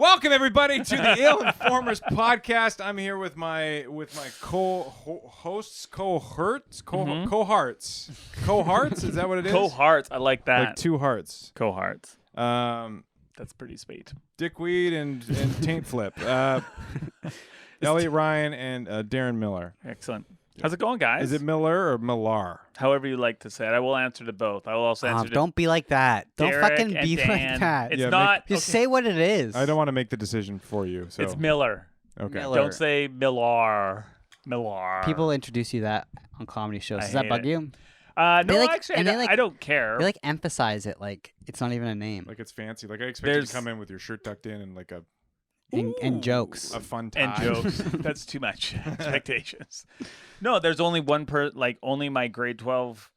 Welcome everybody to the Ill Informers podcast. I'm here with my co-hosts, cohorts. Is that what it is? Cohorts. I like that. Like two hearts. Cohorts. That's pretty sweet. Dickweed and Taint Flip. Elyott Ryan and Darren Miller. Excellent. How's it going, guys? Is it Miller or Millar? However you like to say it. I will answer to both. I will also answer to don't be like that. Don't Derek fucking and be Dan. like that. It's not. Just say what it is. I don't want to make the decision for you. So It's Miller. okay. Miller. Don't say Millar. Millar. People introduce you that on comedy shows. Does that bug you? No, They like- actually, and they I don't care. They emphasize it like it's not even a name. Like it's fancy. Like I expect you to come in with your shirt tucked in and like And jokes. a fun tie. and jokes. That's too much expectations. No, there's only one only my grade 12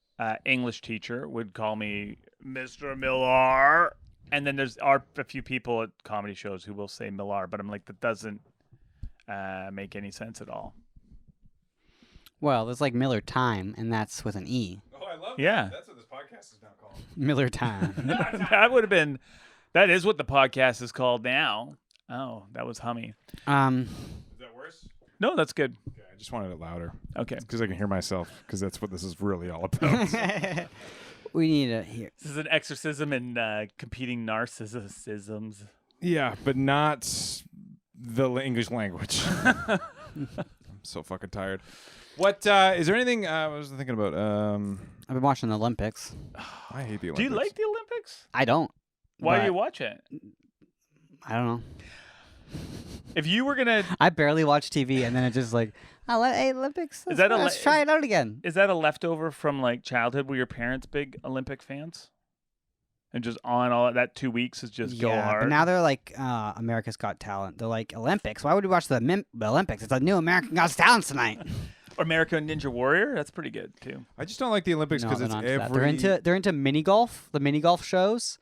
English teacher would call me Mr. Millar. And then there's a few people at comedy shows who will say Millar, but I'm like, that doesn't make any sense at all. Well, there's like Miller Time, and that's with an E. Oh, I love Yeah. that. That's what this podcast is now called. Miller Time. That is what the podcast is called now. Oh, that was hummy. Is that worse? No, that's good. Okay, I just wanted it louder. Okay. Because I can hear myself, because that's what this is really all about. We need to hear. This is an exorcism in competing narcissisms. Yeah, but not the English language. I'm so fucking tired. What, is there anything, I was thinking about, I've been watching the Olympics. I hate the Olympics. Do you like the Olympics? I don't. Why do but you watch it? I don't know. If you were gonna, I barely watch TV, and then it's just like, hey, Olympics. Is that a let's try it out again. is that a leftover from like childhood? Were your parents big Olympic fans? And just on all that 2 weeks is just go hard. But now they're like America's Got Talent. They're like Olympics. Why would we watch the Olympics? It's a new American Got Talent tonight. American Ninja Warrior, that's pretty good too. I just don't like the Olympics No, because they're it's not into every... that. They're into mini golf. The mini golf shows,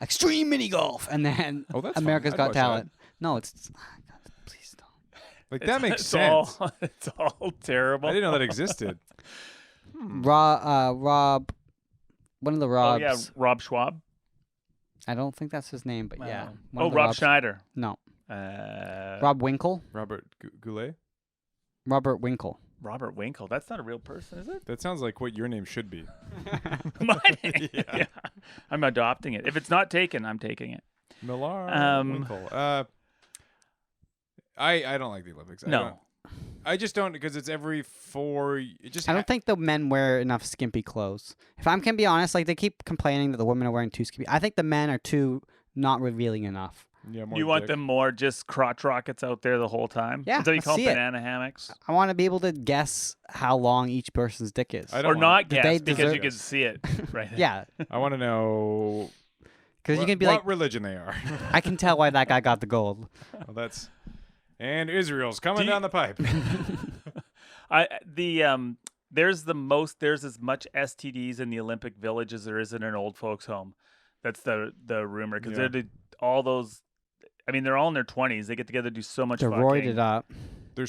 extreme mini golf, and then Oh, that's America's fun. I'd Got watch Talent. No, it's God, please don't. Like, that makes It's sense. It's all terrible. I didn't know that existed. Rob, one of the Robs. Oh yeah, Rob Schwab. I don't think that's his name, but yeah. one Oh, of the Rob Robs. Schneider. No, Uh, Rob Winkle. Robert Goulet? Robert Winkle. Robert Winkle. That's not a real person, is it? That sounds like what your name should be. Mine. Yeah. I'm adopting it. If it's not taken, I'm taking it. Millar Winkle. I don't like the Olympics. I just don't, because it's every four... I don't think the men wear enough skimpy clothes. If I can be honest, like they keep complaining that the women are wearing too skimpy. I think the men are too not revealing enough. Yeah, more You want dick. them more just crotch rockets out there the whole time? Yeah, Until you let's call see them it. banana hammocks? I want to be able to guess how long each person's dick is. I don't Or want not They guess because deserve you can it. see it right there. Yeah, I want to know because you can be what like, religion they are. I can tell why that guy got the gold. Well, that's... And Israel's coming Do you- down the pipe. There's as much STDs in the Olympic Village as there is in an old folks' home. That's the rumor because Yeah. all those. I mean, they're all in their 20s. They get together, do so much. They're fucking. roided up. They're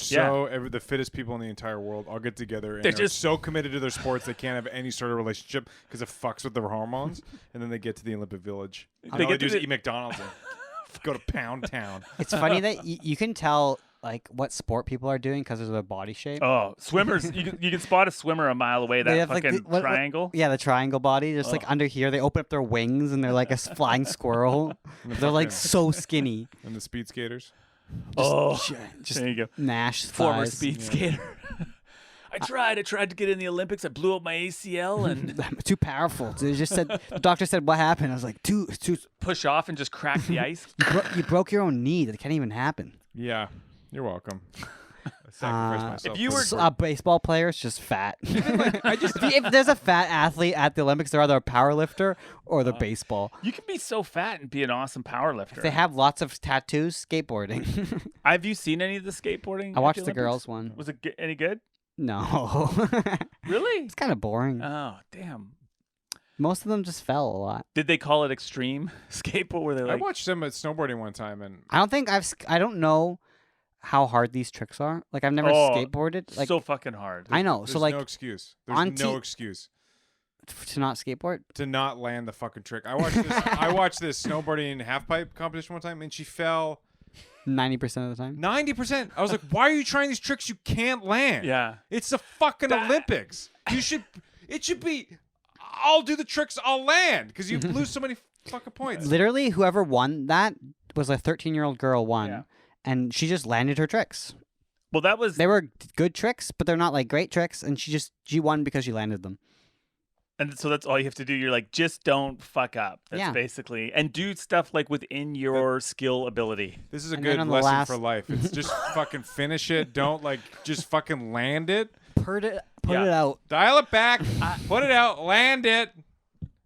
the fittest people in the entire world all get together and They're they're just- so committed to their sports they can't have any sort of relationship because it fucks with their hormones. And then they get to the Olympic Village. And all they get do to is eat McDonald's and go to Pound Town. It's funny that you can tell like what sport people are doing because of their body shape. Oh, swimmers! you can spot a swimmer a mile away. They That have, like, fucking what- triangle. Yeah, the triangle body. Just like under here, they open up their wings and they're like a flying squirrel. They're like so skinny. And the speed skaters. Just There you go. Nash Former thighs. speed skater. I tried to get in the Olympics. I blew up my ACL and I'm too powerful. They just said the doctor said what happened. I was like, too. push off and just crack the ice. You broke your own knee. That can't even happen. Yeah, you're welcome. I sacrificed myself. if you for were- the sport. Baseball player is just fat. if there's a fat athlete at the Olympics, they're either a power lifter or they're baseball. You can be so fat and be an awesome power lifter. If they have lots of tattoos, skateboarding. Have you seen any of the skateboarding? I at watched the Olympics? girls one. Was it any good? No. Really? It's kind of boring. Oh, damn. Most of them just fell a lot. Did they call it extreme skateboard? Where they I like, watched them at snowboarding one time and I don't know how hard these tricks are. Like I've never skateboarded. Like so fucking hard. I know. there's So like no excuse. There's on no excuse to not skateboard. to not land the fucking trick. I watched this snowboarding half pipe competition one time and she fell 90% of the time. 90%. I was like, why are you trying these tricks you can't land? Yeah. It's the fucking Olympics. It should be, I'll do the tricks, I'll land, because you lose so many fucking points. Literally, whoever won that was a 13-year-old girl won, Yeah. and she just landed her tricks. Well, that was They were good tricks, but they're not like great tricks, and she won because she landed them. And so that's all you have to do. You're like, just don't fuck up. That's Yeah. basically, and do stuff like within your skill ability. This is a And good then on the lesson last- for life. It's just fucking finish it. Don't like just fucking land it. Put it Yeah. out. Dial it back. Put it out. Land it.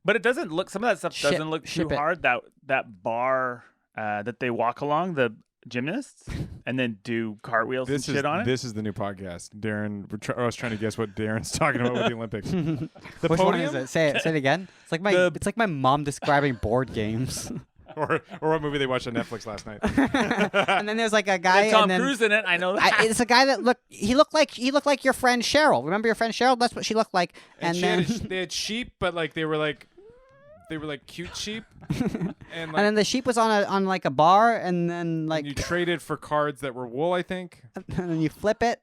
But it doesn't look. Some of that stuff Ship- doesn't look too ship it. hard. That bar that they walk along, the gymnasts, and then do cartwheels and shit on it. This is the new podcast. Darren, I was trying to guess what Darren's talking about with the Olympics. The Which podium? one is it? Say it again. It's like my mom describing board games. or what movie they watched on Netflix last night. And then there's like a guy. Tom and then, Cruise in it. I know that. it's a guy that looked like your friend Cheryl. Remember your friend Cheryl? That's what she looked like. And then they had sheep, but like they were like cute sheep. And and then the sheep was on like a bar, and then like you traded for cards that were wool, I think. and then you flip it.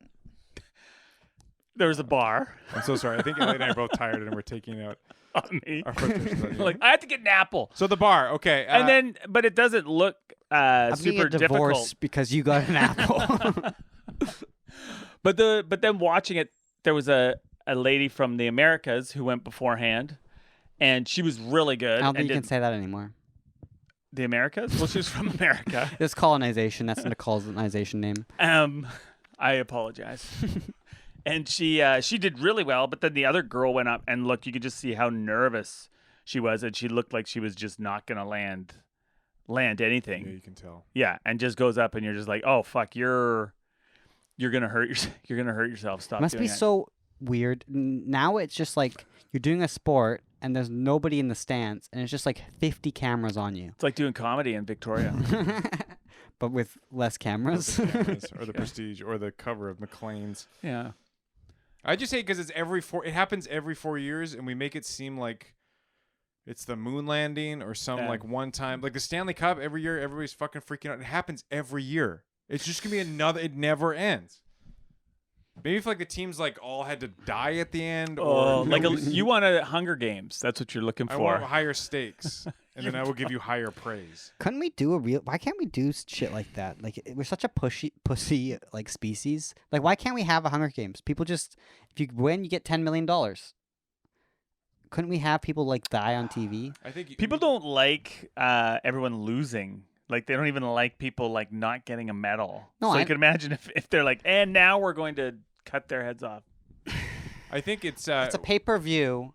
There was a bar I'm so sorry. I think Elyott and I are both tired and we're taking out on me. our frustrations on you. Like, I have to get an apple. So the bar, okay. And then, but it doesn't look I'm gonna super get divorced difficult. because you got an apple. But then watching it, there was a lady from the Americas who went beforehand, and she was really good. I don't think and you can did- say that anymore. The Americas? Well, she was from America. It's colonization. That's the colonization name. I apologize. And she did really well, but then the other girl went up, and look, you could just see how nervous she was, and she looked like she was just not gonna land anything. yeah, you can tell. Yeah, and just goes up, and you're just like, oh fuck, you're gonna hurt yourself. Stop. It must doing be it. so weird. Now it's just like you're doing a sport and there's nobody in the stands, and it's just like 50 cameras on you, It's like doing comedy in Victoria. but with less cameras. The cameras or the prestige or the cover of McLean's. Yeah. I just hate because it happens every 4 years, and we make it seem like it's the moon landing or some Yeah. like one time, like the Stanley Cup every year. Everybody's fucking freaking out. It happens every year. It's just gonna be another. It never ends. Maybe if like the teams like all had to die at the end, Oh, or like you want a Hunger Games. That's what you're looking I for. want higher stakes, and then I will give you higher praise. Couldn't we do why can't we do shit like that? Like we're such a pussy like species. Like why can't we have a Hunger Games? People just, if you win, you get $10 million. Couldn't we have people like die on TV? I think People don't like everyone losing. Like they don't even like people like not getting a medal. No, so I- you can imagine if they're like, and now we're going to cut their heads off. I think it's It's a pay-per-view.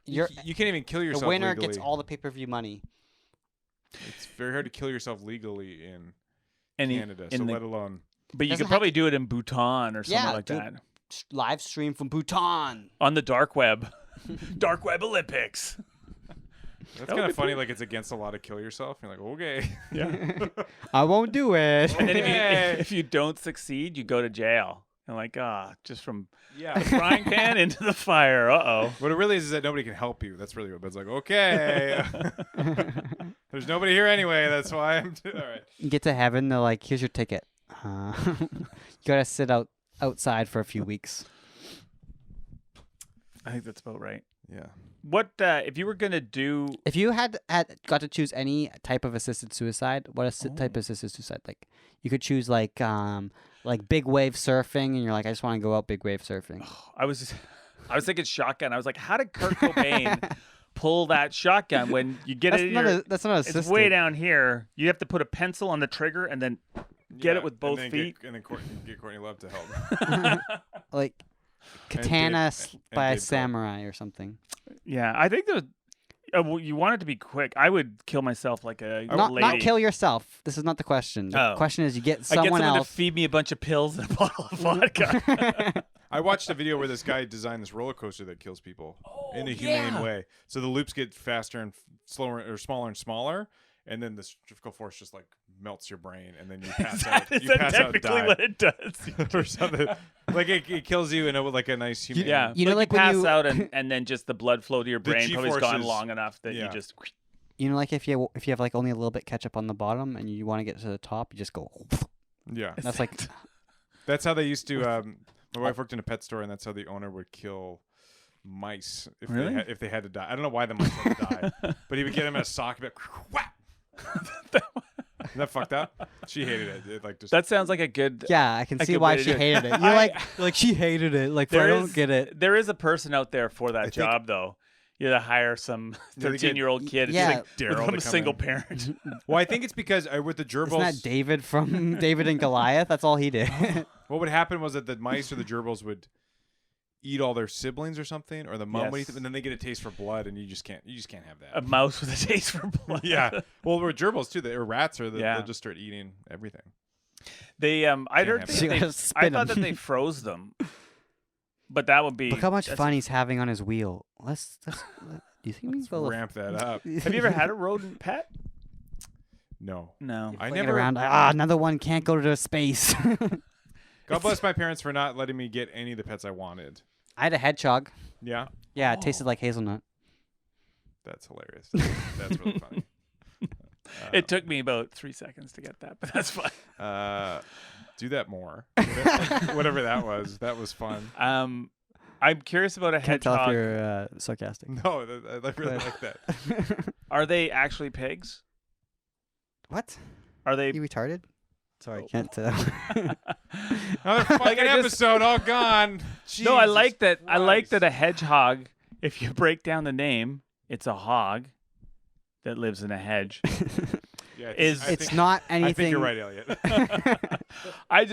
you can't even kill yourself. The winner legally. gets all the pay-per-view money. It's very hard to kill yourself legally in And Canada, so let alone. but you Doesn't could have probably do it in Bhutan or something Yeah, like do- that. Live stream from Bhutan. On the dark web. Dark web Olympics. That's That would kind be of funny. cool. Like it's against a lot to kill yourself. You're like, okay. Yeah. I won't do it. And then Okay. if you don't succeed, you go to jail. And like, just from Yeah. frying pan into the fire. Uh-oh. What it really is that nobody can help you. That's really what it's like. Okay. There's nobody here anyway. That's why I'm. All right. You get to heaven, they're like, "Here's your ticket. You gotta sit outside for a few weeks." I think that's about right. Yeah. What if you were gonna do? If you had got to choose any type of assisted suicide, what type of assisted suicide? Like, you could choose like big wave surfing, and you're like, I just want to go out big wave surfing. I was thinking shotgun. I was like, how did Kurt Cobain pull that shotgun when you get That's it? In not your, that's not assisted. it's way down here. You have to put a pencil on the trigger and then get Yeah, it with and both then feet. and then get Courtney Love to help. Like And katana Dave- by a and Dave Grohl. samurai or something. Yeah, I think that. Well, you want it to be quick. I would kill myself like a Not lady. kill yourself. This is not the question. The Oh. question is you get I get someone someone else. to feed me a bunch of pills and a bottle of vodka. I watched a video where this guy designed this roller coaster that kills people in a humane yeah. way. So the loops get faster and slower, or smaller and smaller, and then the centrifugal force just like melts your brain, and then you pass out. Is You that pass out and technically die. what it does? or something. Like it kills you in a, like a nice humane. Yeah, You know, like you when pass you- out and then just the blood flow to your The brain probably has gone G-forces- long enough that yeah. you just. You know, like if you have like only a little bit ketchup on the bottom and you want to get to the top, you just go. Yeah. That's like That's how they used to. My wife worked in a pet store, and that's how the owner would kill mice Really? if they had to die. I don't know why the mice had to die, but he would get them in a sock. But whap! Isn't that fucked up? She hated it. It like just That sounds like a good. yeah, I can a see good why way to she do it. hated it. You're like she hated it. Like I don't get it. There is a person out there for that think- job, though. You gotta hire some Yeah, they get- 13-year-old kid. Yeah. It's Daryl like, to I'm a come single in. parent. Well, I think it's because with the gerbils, Isn't that David from David and Goliath? That's all he did. what would happen was that the mice or the gerbils would eat all their siblings or something, or the mom would eat Yes. them, and then they get a taste for blood, and you just can't have that. A mouse with a taste for blood. Yeah. Well, with gerbils too, or rats, or Yeah. they'll just start eating everything. They I heard have they, that. You they- gotta I spin thought 'em. that they froze them. But that would be. Look how much that's- fun he's having on his wheel. Do you think we Let's can go ramp that up. Have you ever had a rodent pet? No. No. I Flicking never. around. Another one can't go to space. God bless my parents for not letting me get any of the pets I wanted. I had a hedgehog. Yeah. Yeah, it tasted like hazelnut. That's hilarious. That's really funny. It took me about 3 seconds to get that, but that's fine. Do that more. Whatever that was. That was fun. I'm curious about a Can't tell if hedgehog. you're sarcastic. No, I really like that. Are they actually pigs? What? Are they? You retarded? Sorry, Oh. can't tell. Another fucking I just- episode all gone. No, I Jesus like that. I like Christ. that a hedgehog. If you break down the name, it's a hog that lives in a hedge. Yeah, It's not I anything. think you're right, Elyott. I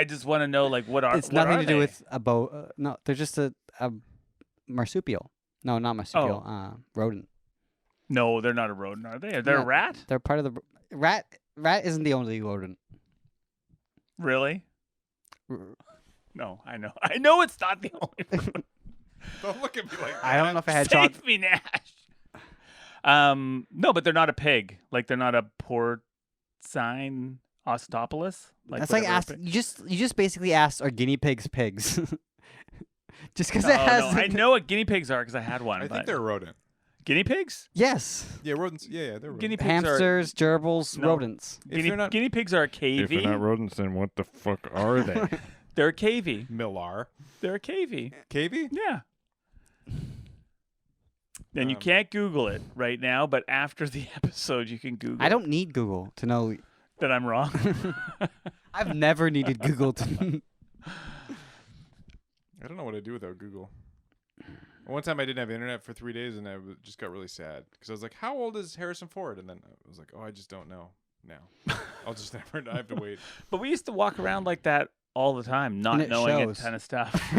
just want to know like what are It's what nothing are to do they? with a boat. No, they're just a marsupial. No, not marsupial. Rodent. No, they're not a rodent, are they? They're a No. rat. They're part of the rat. Rat isn't the only rodent. Really? R- No, I know. I know it's not the only rodent. Don't look at me like that. I don't know if a hedgehog. Save me, Nash. No, but they're not a pig. Like they're not a porcine ostopolus. That's like whatever a ask. pig- You just basically asked, are guinea pigs pigs? Just because No, it has. no, I know what guinea pigs are because I had one. I but think they're a rodent. guinea pigs. Yes. Yeah, rodents. Yeah, they're rodents. Guinea pigs Hamsters, gerbils, No. rodents. If they're not- guinea pigs are a cavy. rodents, then what the fuck are they? They're a cavy. Millar. They're a cavy. Cavy? Yeah. And you Um, can't Google it right now, but after the episode, you can Google. I don't need Google to know. that I'm wrong. I've never needed Google to. I don't know what to do without Google. One time I didn't have internet for 3 days, and I just got really sad because I was like, "How old is Harrison Ford?" And then I was like, "Oh, I just don't know now. I'll just never. I have to wait." But we used to walk around like that all the time, not And it knowing shows. a ton of stuff.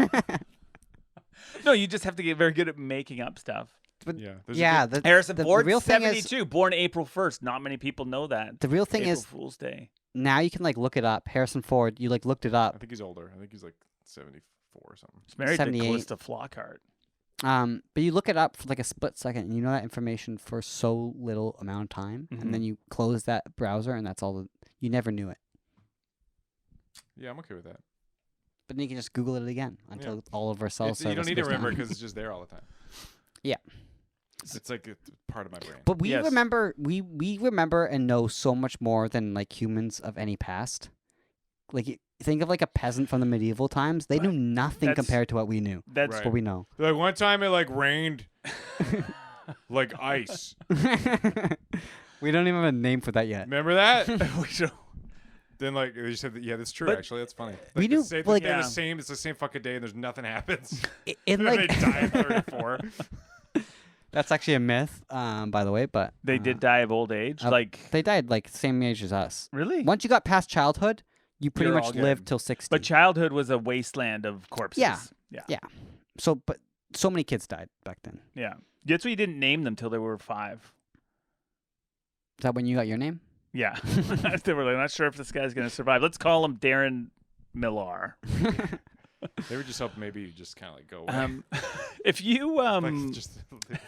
No, you just have to get very good at making up stuff. Yeah. there's a Yeah, good- Harrison the Ford, real thing is- 72, born April 1st. Not many people know that. the real thing April is Fool's Day. now you can like look it up. Harrison Ford, you like looked it I up. think he's older. I think he's like 74 or something. He's married 78. to Callista Flockhart. But you look it up for like a split second, and you know that information for so little amount of time, Mhm. and then you close that browser, and that's all. You never knew it, Yeah, I'm okay with that. but then you can just Google it again until all of our cell You don't service need to goes remember down. because it's just there all the time. Yeah. It's like a part of my brain. But we Yes. remember, we remember and know so much more than like humans of any past. Like think of like a peasant from the medieval times; they knew nothing That's- compared to what we knew. That's Right. What we know. Like one time it like rained like ice. We don't even have a name for that yet. Remember that? we don't- Then like you said, yeah, that's true. But- Actually, that's funny. Like, We the knew, same, like- they're Yeah. the same. It's the same fucking day, and there's nothing happens. In And then like they die at 34. that's actually a myth, by the way. But They did die of old age. Like, They died like same age as us. really? Once you got past childhood, you pretty You're all much good. lived till 60. But childhood was a wasteland of corpses. Yeah. Yeah. Yeah. But so many kids died back then. Yeah. That's why you didn't name them till they were 5. Is that when you got your name? Yeah. They were like, not sure if this guy's going to survive. Let's call him Darren Millar. They would just hope maybe you just kind of like go away. If you, like, just,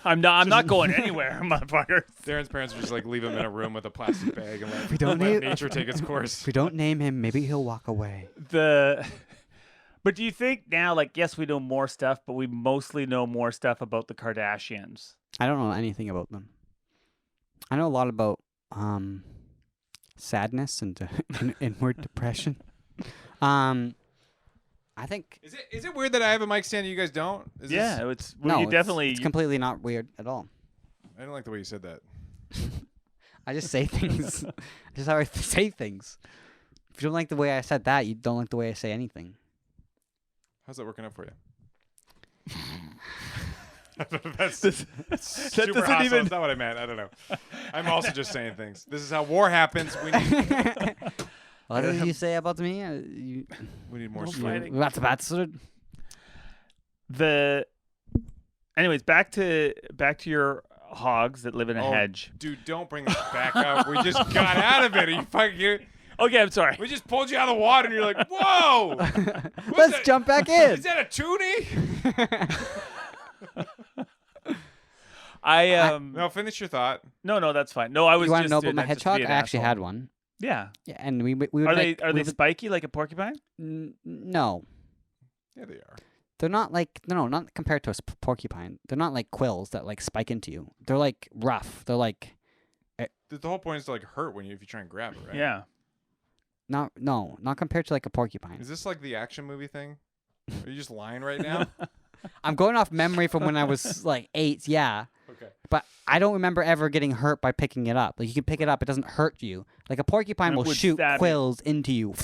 I'm not going anywhere, motherfucker. Darren's parents would just like leave him in a room with a plastic bag and let, We don't let need- nature take its course. If we don't name him, maybe he'll walk away. But do you think now, like, yes, we know more stuff, but we mostly know more stuff about the Kardashians? I don't know anything about them. I know a lot about sadness and inward depression. I think Is it weird that I have a mic stand and you guys don't? Is Yeah, this, it's well, no, you definitely. it's completely not weird at all. I don't like the way you said that. I just say things. I just how I say things. If you don't like the way I said that, you don't like the way I say anything. How's that working out for you? That's that super doesn't hostile. even. That's not what I meant. I don't know. I'm also just saying things. This is how war happens. We need What did you say about me? we need more No swearing. fighting. That's bad. Sort Anyways, back to your hogs that live in a Oh, hedge. Dude, don't bring this back up. We just got out of it. Are you fucking? Okay, I'm sorry. We just pulled you out of the water, and you're like, "Whoa!" Let's that? jump back in. Is that a toonie? No, finish your thought. No, that's fine. No, I was You want to just know about my that's just hedgehog? being I an actually asshole. had one. Yeah. Yeah, and we would Are like, they spiky like a porcupine? No, Yeah, they are. they're not like not compared to a porcupine. They're not like quills that like spike into you. They're like rough. They're like The whole point is to like hurt when if you try and grab it, right? Yeah. not compared to like a porcupine. Is this like the action movie thing? Are you just lying right now? I'm going off memory from when I was like 8. Yeah. Okay. But I don't remember ever getting hurt by picking it up. Like you can pick it up, it doesn't hurt you. Like a porcupine It will would shoot stab you. quills into you.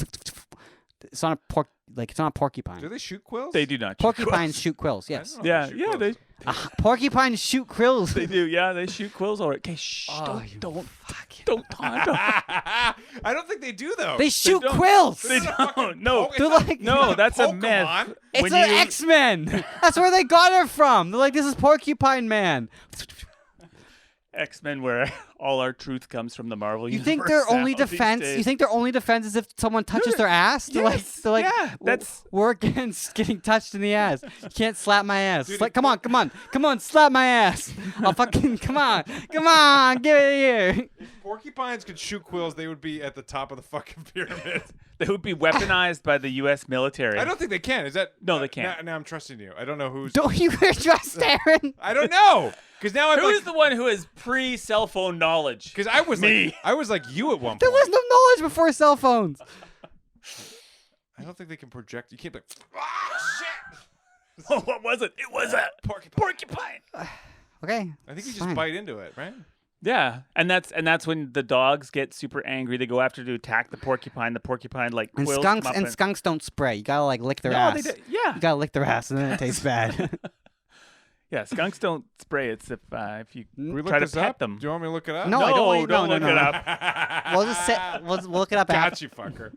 It's not a it's not a porcupine. Do they shoot quills? They do not. shoot Porcupines quills. shout quils. I Yes. don't know if Yeah, they shoot yeah, quills. Porcupines shoot quills. they do. Yeah, they shoot quills. All right. Okay, shh. Oh, don't fuck. don't taunt. I don't think they do though. They shoot don't. quills. They It's not a fucking don't. No, it's They're not- like- it's no, not that's a Pokemon. myth. It's When an you- X-Men. That's where they got it from. They're like, this is Porcupine Man. X-Men, where all our truth comes from the Marvel You universe. think their only now these defense? days. You think their only defense is if someone touches No, their ass? yes, They're like, yeah, that's- we're against getting touched in the ass. You can't slap my ass. Dude, Like, come on, slap my ass. I'll fucking come on, give it here. If porcupines could shoot quills, they would be at the top of the fucking pyramid. They would be weaponized by the U.S. military. I don't think they can. Is that? No, they can't. Now I'm trusting you. I don't know who's. Don't you trust Darren? I don't know. Because now I'm Who like. is the one who has pre-cell phone knowledge? Because I was Me. like, I was like you at one point. There was no knowledge before cell phones. I don't think they can project. You can't be like, ah, shit. Oh, what was it? It was a porcupine. Okay. I think you it's just fine. bite into it, right? Yeah, and that's when the dogs get super angry. They go after to attack the porcupine. The porcupine like And quills skunks come up skunks don't spray. You gotta like lick their no, ass. they do. Yeah, You gotta lick their ass and then it tastes bad. yeah. Skunks don't spray. It's if you Can we try look to this pet up? them. Do you want me to look it up? No, I don't want you- don't no, look no, it no. up. We'll just say we'll look it up. Got you, fucker.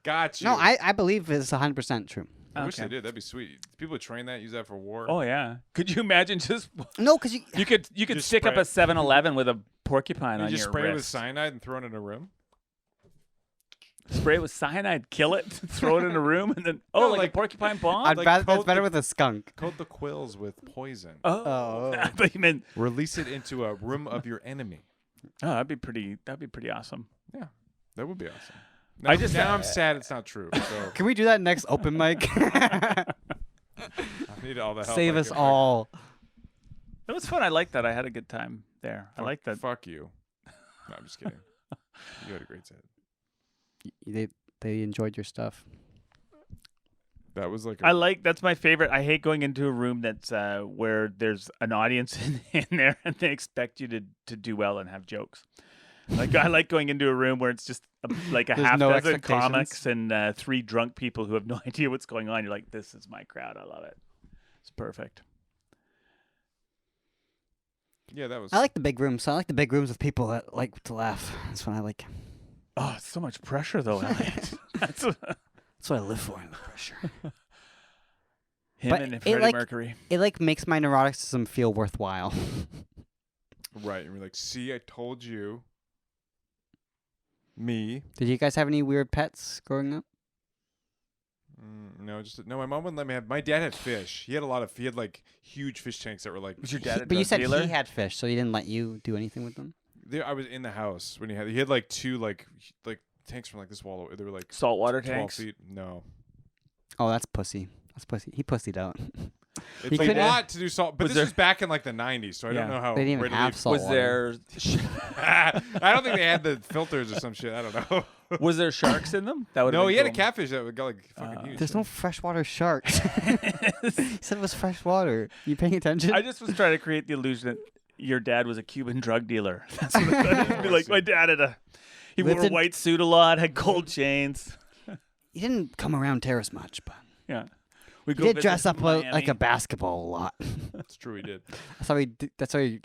Got you. No, I believe it's 100% true. I wish Okay. they did. That'd be sweet. People would train that, use that for war. Oh yeah. Could you imagine just No, because you could Just stick up spray a 7-Eleven with a porcupine you on just your spray it with wrist. cyanide and throw it in a room. Spray it with cyanide, kill it, throw it in a room, and then No, like a like- porcupine bomb. I'd like that's coat better the- with a skunk. Coat the quills with poison. Oh. I thought you meant Release it into a room of your enemy. oh, that'd be pretty awesome. Yeah, that would be awesome. Now, I'm sad it's not true. So Can we do that next open mic? I need all the help. Save I us can all. That was fun. I like that. I had a good time there. I like that. Fuck you. No, I'm just kidding. You had a great set. They enjoyed your stuff. That was like. I like that's my favorite. I hate going into a room that's where there's an audience in there and they expect you to do well and have jokes. Like I like going into a room where it's just like a There's half no dozen expectations. comics and 3 drunk people who have no idea what's going on. You're like, this is my crowd. I love it. It's perfect. Yeah, that was. I like the big rooms. I like the big rooms with people that like to laugh. That's what I like. Oh, it's so much pressure though, Elyott. That's That's what I live for. The pressure. him But and it, Freddie like- Mercury. It like makes my neuroticism feel worthwhile. Right, and we're like, see, I told you. Me. Did you guys have any weird pets growing up? No, just no. My mom wouldn't let me have. My dad had fish. He had a lot of. He had like huge fish tanks that were like. Was your dad a But you drug said dealer? he had fish, so he didn't let you do anything with them. I was in the house when he had. He had like 2 like tanks from like this wall. They were like Saltwater 12 tanks. feet. No. Oh, that's pussy. That's pussy. He pussied out. It's He a could've- lot to do salt, but Was this there- was back in like the 90s, so I Yeah. don't know how. They didn't even readily- have salt Was water. there I don't think they had the filters or some shit. I don't know. was there sharks in them? That would No, he had a catfish that got like fucking huge. There's no freshwater sharks. He said it was freshwater. You paying attention? I just was trying to create the illusion that your dad was a Cuban drug dealer. That's what I thought. It'd be like my dad had he Lived wore a in- white suit a lot, had gold chains. He didn't come around Terrace much, but Yeah, we he did dress up Miami. like a basketball a lot. That's true. He did. That's how he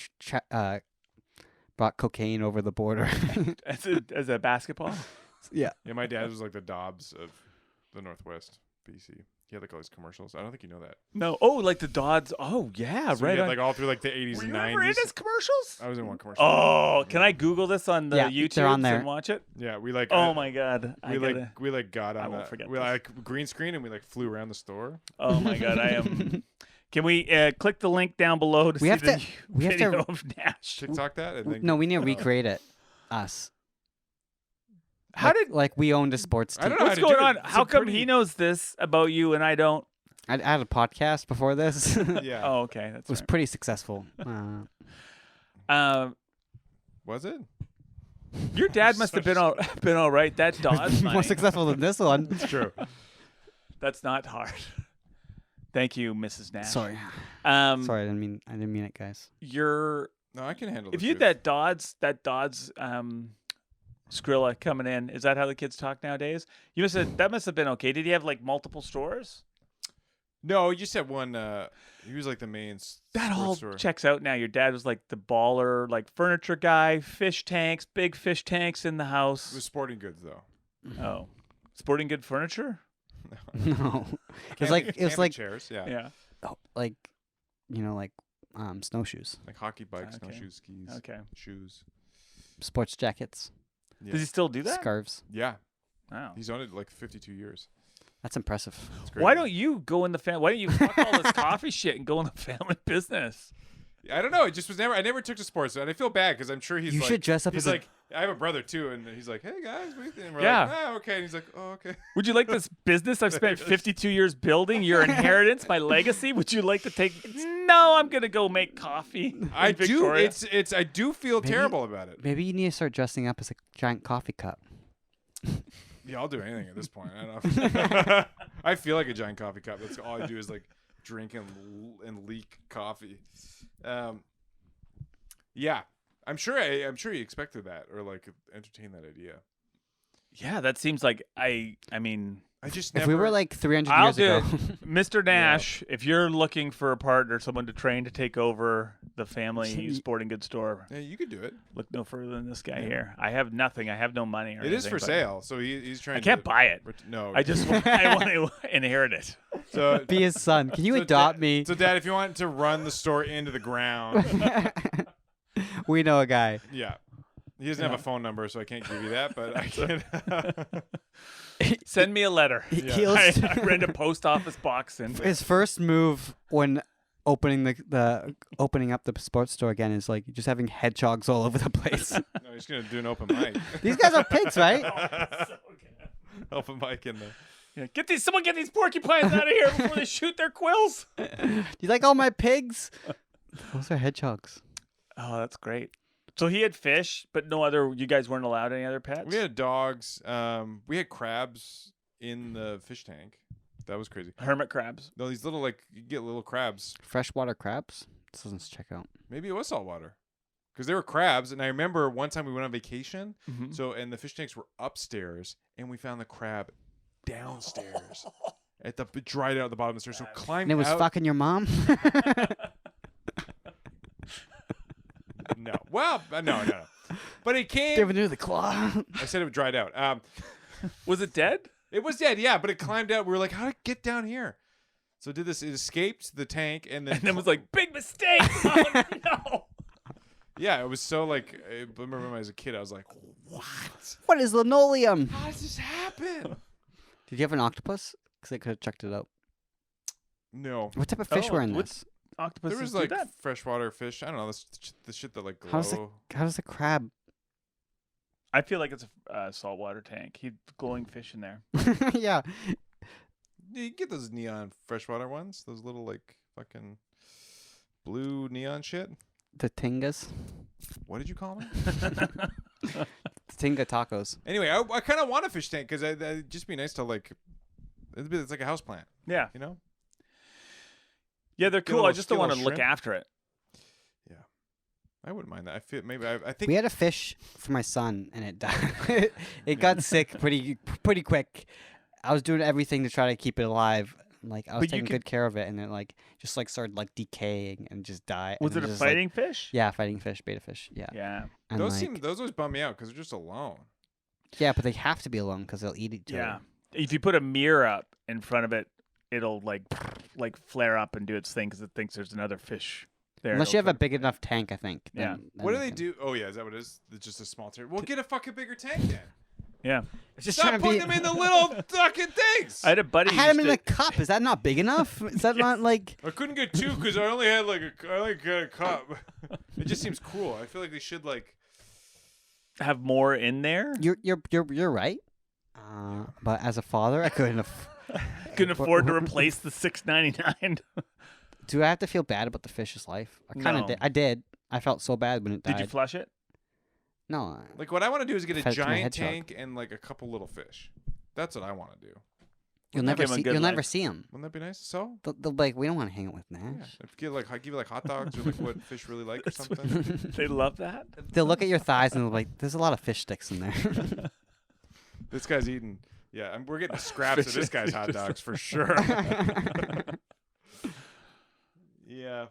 brought cocaine over the border. as a basketball. yeah. Yeah, my dad was like the Dobbs of the Northwest BC. He had like all these commercials. I don't think you know that. No, like the Dodds. Oh yeah, So right. he had, on. like all through like the 80s Were and you ever in 90s. his commercials? I was in one commercial. Oh, can I Google this on the Yeah, YouTube they're on there. and watch it? Yeah, we like. Oh my god, We like got I on. won't forget We this. like green screen and we like flew around the store. Oh my god, I am. Can we click the link down below to We see have the to- we have video to- of Nash? TikTok that and then No, we need to recreate it. Us. How Like- did? like we owned a sports team? I don't know What's how to going do on? it. It's How a come pretty- he knows this about you and I don't? I had a podcast before this. It Yeah. Oh, okay, that's was right. pretty successful. Was it? Your dad must have been all right. That Dodge money. More successful than this one. It's true. That's not hard. Thank you, Mrs. Nash. Sorry. Um, Sorry, I didn't mean it, guys. Your No, I can handle. if the you had truth. that Dodds Skrilla coming in, is that how the kids talk nowadays? You must have that must have been okay. Did he have like multiple stores? No, you said one. He was like the main. That sports all store. checks out now. Your dad was like the baller, like furniture guy, fish tanks, big fish tanks in the It was house. sporting goods though. Oh, sporting good furniture. No. It was like Camping like chairs. Yeah. Yeah. like like snowshoes, Like hockey bikes, Okay. snowshoes, skis, Okay. shoes. sports jackets, Yeah. Does he still do that? scarves. Yeah. Wow. He's owned it like 52 years. That's impressive. It's great. Why don't you go in the family? Why don't you fuck all this coffee shit and go in the family business? I don't know. It just was never. I never took to sports, and I feel bad because I'm sure he's. You like, should dress up He's as a- like, I have a brother too, and he's like, "Hey guys, what do you think?" And we're Yeah. like, "Ah, okay." And he's like, "Oh, okay." Would you like this business I've spent 52 years building, your inheritance, my legacy? Would you like to take? No, I'm gonna go make coffee. I in do. Victoria. It's. I do feel Maybe- terrible about it. Maybe you need to start dressing up as a giant coffee cup. Yeah, I'll do anything at this point. I don't know. I feel like a giant coffee cup. That's all I do is like drink and leak coffee. Yeah, I'm sure you expected that or like entertained that idea. Yeah, that seems like I mean, I just If never. we were like 300 I'll years do ago, it. Mr. Nash, if you're looking for a partner, someone to train to take over the family sporting goods store, Yeah, you could do it. look no further than this guy here. I have nothing. I have no money. Or It is anything, for but sale, so he's trying. I can't to buy it. No, I just I want to inherit it. So, be his son. Can you so adopt Dad- me? So, Dad, if you want to run the store into the ground, We know a guy. yeah. He doesn't have a phone number, so I can't give you that. But I can. Send me a letter. He'll I rent a post office box and His first move when opening the opening up the sports store again is like just having hedgehogs all over the place. No, he's gonna do an open mic. These guys are pigs, right? Open mic in the. yeah, someone get these porcupines out of here before they shoot their quills. Do you like all my pigs? Those are hedgehogs. Oh, that's great. So he had fish, but no other. You guys weren't allowed any other pets. We had dogs. We had crabs in the fish tank. That was crazy. hermit crabs. No, these little you get little crabs. Freshwater crabs. This doesn't check out. Maybe it was saltwater, because they were crabs. And I remember one time we went on vacation. Mm-hmm. So and the fish tanks were upstairs, and we found the crab downstairs at the dried out at the bottom of the stairs. So climbed And it was out. fucking your mom. No, well, no. But it came. Giving you the claw. I said it dried out. Was it dead? It was dead, yeah, but it climbed out. We were like, how did it get down here? So it did this. It escaped the tank, and then And then was like, big mistake. Oh, no. yeah, it was so like. I remember when I was a kid, I was like, what? What is linoleum? How does this happen? Did you have an octopus? Because they could have checked it out. No, What type of fish Oh, were in what- this? Octopuses there was do like that. freshwater fish. I don't know. The shit that like glow. How does the crab? I feel like it's a saltwater tank. He's glowing fish in there. Yeah. You get those neon freshwater ones. Those little like fucking blue neon shit. The tingas. What did you call me? Tinga tacos. Anyway, I kind of want a fish tank because it'd just be nice to like. It's like a house plant, Yeah. you know. Yeah, they're Get a cool. I little- just get don't a want to little look shrimp. after it. I wouldn't mind that. I feel maybe I think We had a fish for my son, and it died. It got sick pretty quick. I was doing everything to try to keep it alive. Like I was But you taking could- good care of it, and it like just like started like decaying and just died. Was and it a just, like- fighting fish? yeah, fighting fish, beta fish. Yeah. Yeah. And those like, those always bum me out because they're just alone. yeah, but they have to be alone because they'll eat each Yeah. other. If you put a mirror up in front of it, it'll like flare up and do its thing because it thinks there's another fish there. Unless It'll you have a try- big enough tank, I think. Yeah. then What do they they can- do? Oh yeah, is that what it is? It's just a small tank. Well, get a fucking bigger tank then. Yeah. It's just Stop trying to putting be. them in the little fucking things. I had a buddy. I had used him in to- a cup. Is that not big enough? Is that not like? I couldn't get two because I only had I only got a cup. It just seems cruel. I feel like they should like. have more in there. You're right. But as a father, I couldn't. Couldn't afford to replace the $6.99. Do I have to feel bad about the fish's life? I kind of No. did. I did. I felt so bad when it died. Did you flush it? No. Like what I want to do is get a Fed it to my giant hedgehog. tank and like a couple little fish. That's what I want to do. You'll I'll never give 'em a see. good You'll never life. see them. Wouldn't that be nice? So They'll be like, we don't want to hang out with yeah, Nash. if you give you like hot dogs or like what fish really like or That's what- something. They love that. They'll look at your thighs and they'll be like, there's a lot of fish sticks in there. This guy's eating. Yeah, we're getting scraps of this guy's hot dogs for sure. Yeah.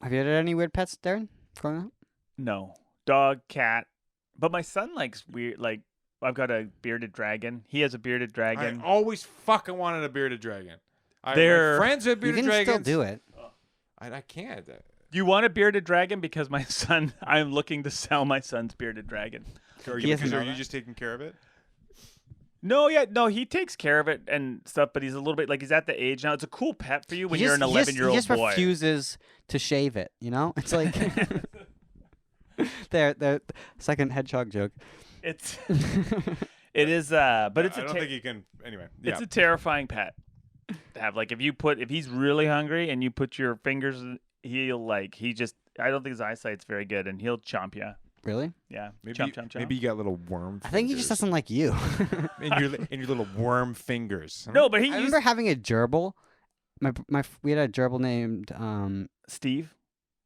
Have you had any weird pets, Darren? Growing up? No. Dog, cat. But my son likes weird, like, I've got a bearded dragon. He has a bearded dragon. I always fucking wanted a bearded dragon. My They're- friends have You bearded can dragons. still do it. I can't. Do you want a bearded dragon? Because my son, I'm looking to sell my son's bearded dragon. Are He you, doesn't know are you that? just taking care of it? No, he takes care of it and stuff, but he's a little bit, like, he's at the age now. It's a cool pet for you when you're an 11-year-old He just boy. refuses to shave it. You know, it's like there. Second hedgehog joke. It's, it is, but it's I a don't think you can. Anyway, yeah. It's a terrifying pet to have. Like, if he's really hungry and you put your fingers, he'll like, I don't think his eyesight's very good and he'll chomp you. Really? Yeah. maybe Chomp, chomp, chomp. maybe you got little worm. I think he just fingers doesn't like you. in your little worm fingers. No, but he I used remember having a gerbil. We had a gerbil named Steve.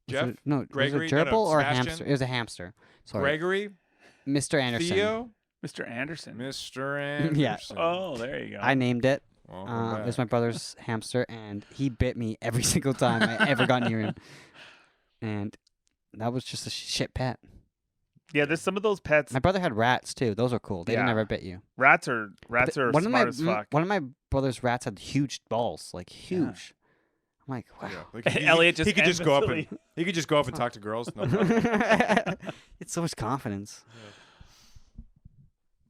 was Jeff? it- no, Gregory? was it No, a no, gerbil or a Sebastian? hamster? It was a hamster. Sorry, Gregory, Mr. Anderson. Theo, Mr. Anderson. Mr. Anderson. Yeah. Oh, there you go. I named it. Welcome It was back. my brother's hamster, and he bit me every single time I ever got near him. And that was just a shit pet. Yeah, there's some of those pets. My brother had rats too. Those are cool. They Yeah. didn't ever bit you. Rats are One of smart as fuck. One of my brother's rats had huge balls, like huge. I'm like, wow. Yeah, like, Elyott just he could just go up and endlessly- he could just go up and talk to girls. No problem. It's so much confidence.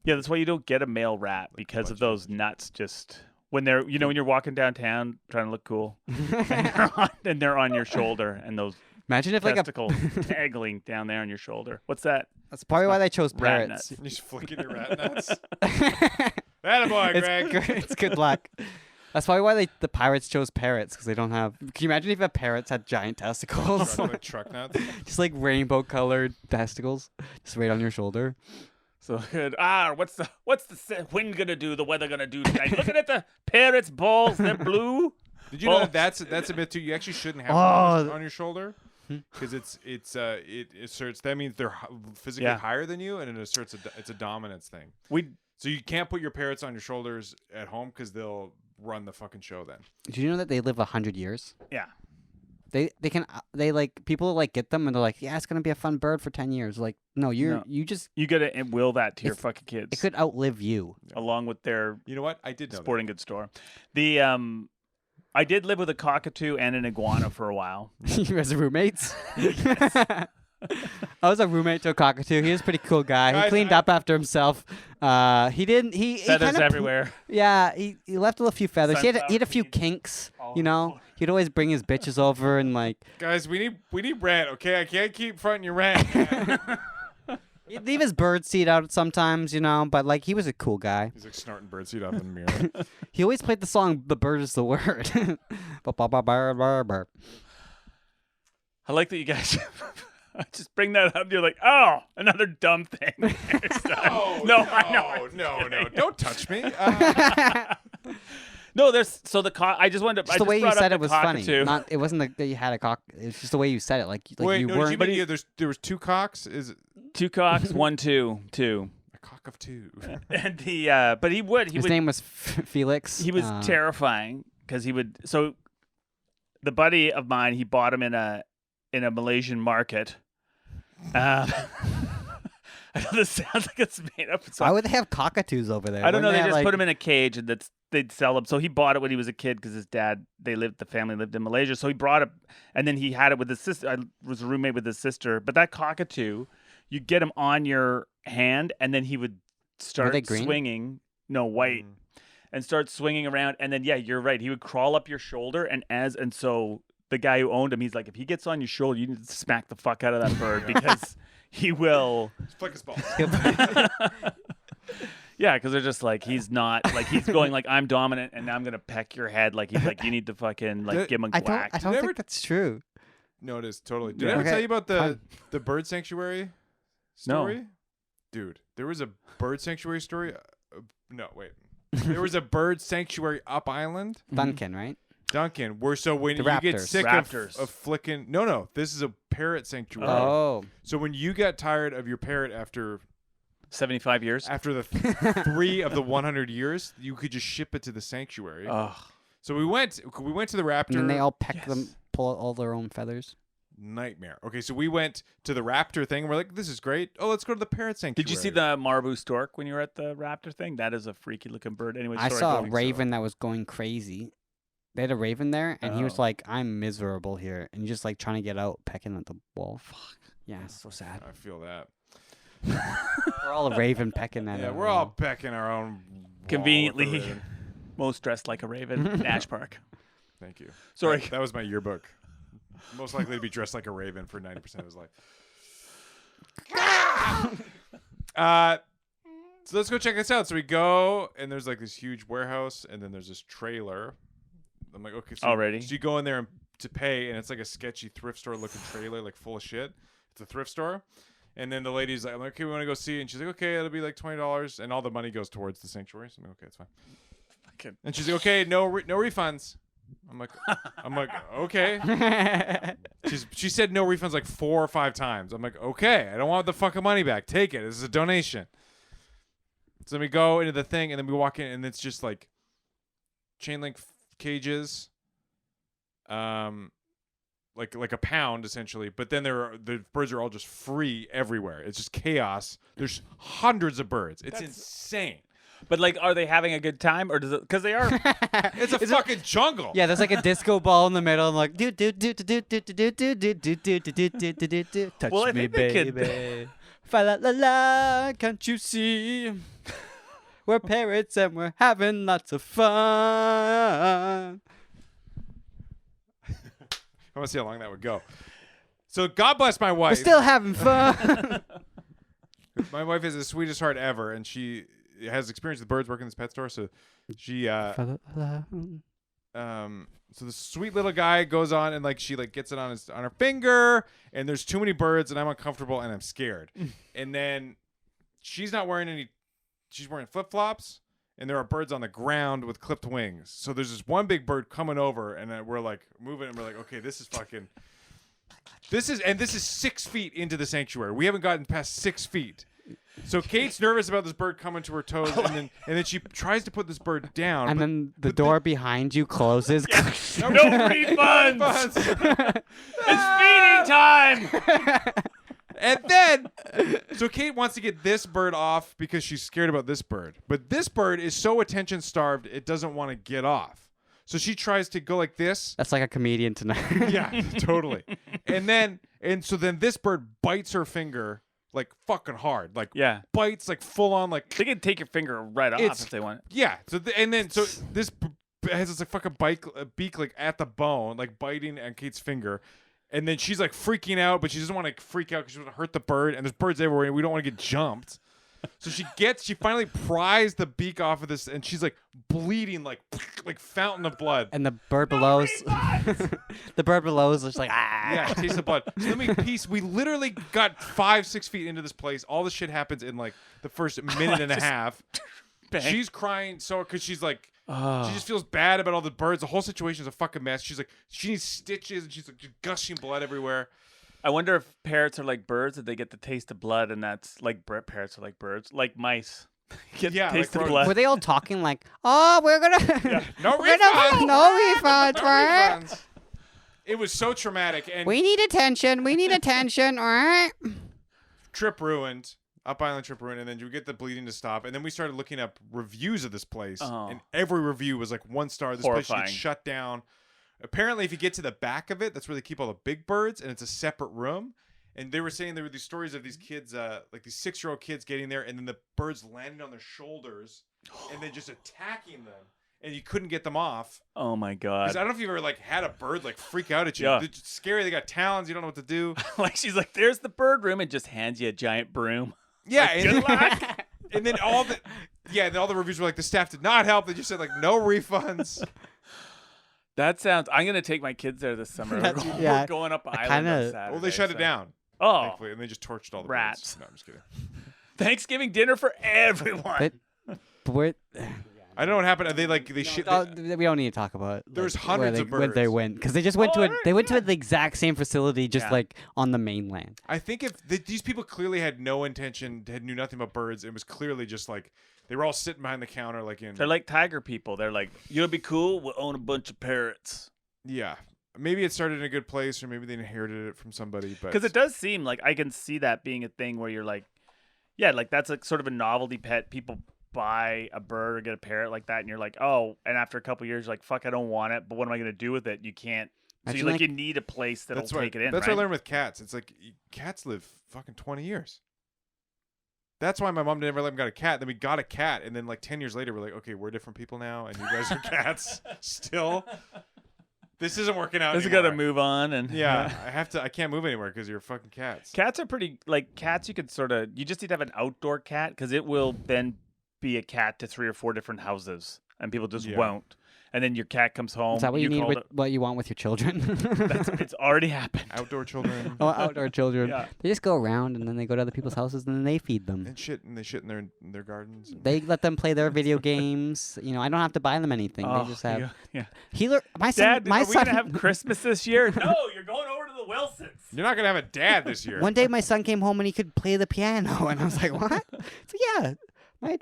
Yeah, that's why you don't get a male rat because of those nuts. Just when they're, when you're walking downtown trying to look cool, and they're on your shoulder, and those Imagine if like a. testicles dangling down there on your shoulder. What's that? That's probably why they chose Rat parrots. You're just flicking your rat nuts. It's Attaboy, Greg. good. It's good luck. That's probably why the pirates chose parrots because they don't have. Can you imagine if the parrots had giant testicles, Truck nuts. just like rainbow colored testicles, just right on your shoulder? So good. What's the wind gonna do? The weather gonna do tonight? Looking at the parrot's balls, they're blue. Did you know Balls. that's a bit too? You actually shouldn't have Oh. them on your shoulder because it asserts that means they're physically Yeah. higher than you, and it asserts it's a dominance thing. We So you can't put your parrots on your shoulders at home because they'll run the fucking show then. Do you know that they live 100 years? yeah. They can like people like get them and they're like, yeah, it's gonna be a fun bird for 10 years. Like, no, No. you just You gotta will that to your It's- fucking kids. it could outlive you. along with their You know what? I did know sporting goods store. The I did live with a cockatoo and an iguana for a while. You guys are roommates. I was a roommate to a cockatoo. He was a pretty cool guy. He Guys, cleaned up after himself. He didn't. He Feathers kinda everywhere. Yeah, he left a few feathers. He had a Sunflower few seeds kinks. all You know, over. he'd always bring his bitches over and like. Guys, we need rant. Okay, I can't keep fronting your rant. Man. He'd leave his bird seed out sometimes, but like he was a cool guy. He's like snorting birdseed off in the mirror. He always played the song "The Bird Is the Word." Ba-ba-ba-ba-ba-ba. I like that you guys just bring that up. You're like, oh, another dumb thing. No, I know. No. Don't touch me. No, there's I just wanted to. Just I the way you brought up said the it was funny. cockatoo. It wasn't that you had a cock. It's just the way you said it. Like Wait, you no, weren't. did you mean there was 2 cocks? Is it 2 cocks, 1, 2. a cock of 2? And but he would. His name was Felix. He was terrifying because he would. So, the buddy of mine, he bought him in a Malaysian market. I know this sounds like it's made up. Why would they have cockatoos over there? I don't know. Wouldn't They just have, put him in a cage and they'd sell him. So he bought it when he was a kid because his dad, the family lived in Malaysia. So he brought it, and then he had it with his sister. I was a roommate with his sister. But that cockatoo, you get him on your hand, and then he would start swinging. No, white. And start swinging around. And then, yeah, you're right. He would crawl up your shoulder. And so the guy who owned him, he's like, if he gets on your shoulder, you need to smack the fuck out of that bird because he will. Flick his balls. Yeah, because they're just like, he's not, like, he's going like, I'm dominant, and now I'm going to peck your head. Like, he's like, you need to fucking, like, give him a whack. I don't think that's true. No, it is totally. Did I ever tell you about the bird sanctuary story? No. Dude, there was a bird sanctuary story. No, wait. There was a bird sanctuary up island. Duncan, right? Duncan, when you get sick of flicking. No, this is a parrot sanctuary. Oh. So when you got tired of your parrot after 75 years? After the 3 of the 100 years, you could just ship it to the sanctuary. Ugh. So we went to the raptor. And then they all peck them, pull all their own feathers. Nightmare. Okay, so we went to the raptor thing. We're like, this is great. Oh, let's go to the parrot sanctuary. Did you see the marabou stork when you were at the raptor thing? That is a freaky looking bird. Anyway, I saw a raven that was going crazy. They had a raven there, and he was like, I'm miserable here. And just like trying to get out, pecking at the wall. Fuck. Yeah, it's so sad. I feel that. We're all a raven pecking at it. Yeah, we're all pecking our own. Conveniently, most dressed like a raven. Nash Park. Thank you. Sorry. That was my yearbook. Most likely to be dressed like a raven for 90% of his life. So let's go check this out. So we go, and there's like this huge warehouse, and then there's this trailer. I'm like, okay. So already? So you go in there to pay, and it's like a sketchy thrift store looking trailer, like full of shit. It's a thrift store. And then the lady's like, I'm like, okay, we want to go see it. And she's like, okay, it'll be like $20. And all the money goes towards the sanctuary. So I'm like, okay, it's fine. Okay. And she's like, okay, no refunds. I'm like, okay. She said no refunds like 4 or 5 times. I'm like, okay, I don't want the fucking money back. Take it. This is a donation. So then we go into the thing, and then we walk in, and it's just like chain link cages, like a pound essentially. But then the birds are all just free everywhere. It's just chaos. There's hundreds of birds. It's insane. But like, are they having a good time, or does it? Because they are. It's a fucking jungle. Yeah, there's like a disco ball in the middle, and like do do do do do do do do do do do do do do do. Touch Well, I me, think they could- baby. Fa la la la, can't you see? We're parrots and we're having lots of fun. I want to see how long that would go. So God bless my We're wife. still having fun. My wife is the sweetest heart ever, and she has experience with birds working in this pet store. So she so the sweet little guy goes on, and like she like gets it on her finger, and there's too many birds, and I'm uncomfortable and I'm scared. And then she's not wearing any. She's wearing flip-flops, and there are birds on the ground with clipped wings. So there's this one big bird coming over, and we're like moving, and we're like, okay, this is fucking. This is 6 feet into the sanctuary. We haven't gotten past 6 feet. So Kate's nervous about this bird coming to her toes, and then she tries to put this bird down. And then the door behind you closes. No refunds. It's feeding time. And then, so Kate wants to get this bird off because she's scared about this bird. But this bird is so attention starved, it doesn't want to get off. So she tries to go like this. That's like a comedian tonight. Yeah, totally. And so then this bird bites her finger like fucking hard. Like bites like full on like. They can take your finger right off if they want. Yeah. So so this has this like fucking beak like at the bone, like biting on Kate's finger. And then she's like freaking out, but she doesn't want to freak out because she doesn't want to hurt the bird. And there's birds everywhere, and we don't want to get jumped. So she finally pries the beak off of this, and she's like bleeding like fountain of blood. And the bird below, the bird below is just like Yeah, taste the blood. So then we literally got 5-6 feet into this place. All this shit happens in like the first minute and a half. Bang. She's crying because she's like, she just feels bad about all the birds. The whole situation is a fucking mess. She's like, she needs stitches, and she's like just gushing blood everywhere. I wonder if parrots are like birds, that they get the taste of blood, and that's like parrots are like birds, like mice. Get Yeah, the taste like of blood. Were they all talking like, "Oh, we're gonna No we're gonna- refunds! no refunds, No right? refunds. It was so traumatic, and We need attention. We need attention." Right? trip ruined. Up Island trip ruined, and then you get the bleeding to stop, and then we started looking up reviews of this place, and every review was like 1 star. This place should Horrifying. get shut down. Apparently, if you get to the back of it, that's where they keep all the big birds, and it's a separate room. And they were saying there were these stories of these kids, like these 6-year-old kids getting there, and then the birds landing on their shoulders, and then just attacking them, and you couldn't get them off. Oh my 'Cause god! I don't know if you've ever like had a bird like freak out at you. Yeah. They're just scary. They got talons. You don't know what to do. Like she's like, "There's the bird room," and just hands you a giant broom. Yeah, Like, good luck. and then all the reviews were like the staff did not help. They just said like no refunds. That sounds. I'm gonna take my kids there this summer. That's- We're yeah, going up I island kinda- on Saturday. Well, they shut so- it down. Oh, Thankfully, and they just torched all the Rats. birds. No, I'm just kidding. Thanksgiving dinner for everyone. But we're, I don't know what happened. They shit. we don't need to talk about. There's like, hundreds where of where they birds. went because they just went to Oh, it. They went to the exact same facility, just Yeah. like on the mainland. I think if these people clearly had no intention, knew nothing about birds, it was clearly just like they were all sitting behind the counter, like in. They're like tiger people. They're like, "You'll be cool. We'll own a bunch of parrots." Yeah, maybe it started in a good place, or maybe they inherited it from somebody. But Because it does seem like I can see that being a thing where you're like, yeah, like that's like sort of a novelty pet. People buy a bird or get a parrot like that, and you're like, oh, and after a couple years, you're like, fuck, I don't want it, but what am I gonna do with it? You can't. So you Imagine, like you need a place that'll that's what take it in. That's right? what I learned with cats. It's like cats live fucking 20 years. That's why my mom never let me got a cat. Then we got a cat, and then like 10 years later, we're like, okay, we're different people now, and you guys are cats still. This isn't working out. This has anymore. got to move on, and Yeah, I can't move anywhere because you're fucking cats. Cats are pretty like cats. You could sort of you just need to have an outdoor cat because it will then be a cat to 3 or 4 different houses, and people just Yeah. won't. And then your cat comes home. Is that what you need? called With, what you want with your children? It's already happened. Outdoor children Oh, outdoor children. Yeah. They just go around and then they go to other people's houses and then they feed them. and shit, and they shit in their gardens. And They let them play their video games. You know, I don't have to buy them anything. Oh, They just have. yeah. Healer, my son. Dad, my are we son. gonna have Christmas this year? No, you're going over to the Wilsons. You're not gonna have a dad this year. One day my son came home and he could play the piano, and I was like, "What?" So yeah,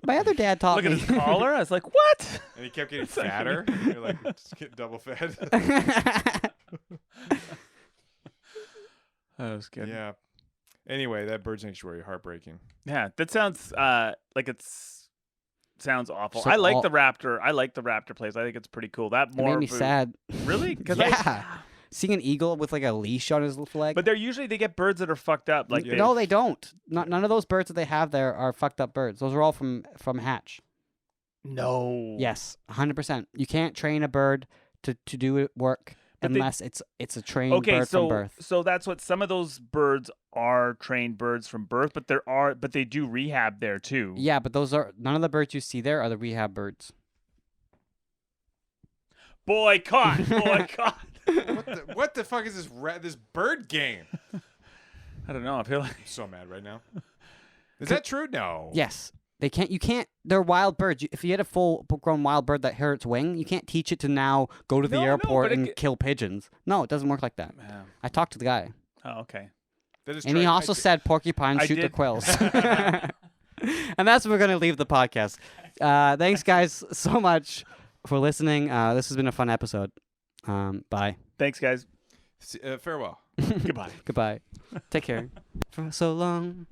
my other dad taught Look at me. his collar. I was like, what? And he kept getting It's like- fatter. You're like just getting double fed. That was good. Yeah. Anyway, that bird sanctuary, heartbreaking. Yeah, that sounds like sounds awful. So I like all- the raptor. I like the raptor place. I think it's pretty cool. That It more made me of a- sad. Really? 'Cause Yeah. Seeing an eagle with like a leash on his leg. But they're usually they get birds that are fucked up. Like Yeah. No, they don't. None of those birds that they have there are fucked up birds. Those are all from hatch. no. Yes, 100%. You can't train a bird to do it work But they- unless it's a trained Okay, bird so from birth. so that's what some of those birds are trained birds from birth, but they do rehab there too. Yeah, but those are none of the birds you see there are the rehab birds. Boycott. What the fuck is this bird game? I don't know. I feel like I'm so mad right now. Is that true? No. Yes. They can't. You can't. They're wild birds. If you had a full-grown wild bird that hurt its wing, you can't teach it to now go to the No, airport but it and c- kill pigeons. No, it doesn't work like that. Yeah. I talked to the guy, Oh, okay. That is and he true. also said porcupines I shoot their did- quills. And that's where we're gonna leave the podcast. Thanks, guys, so much for listening. This has been a fun episode. Bye. Thanks, guys. Farewell. Goodbye. Goodbye. Take care. For so long.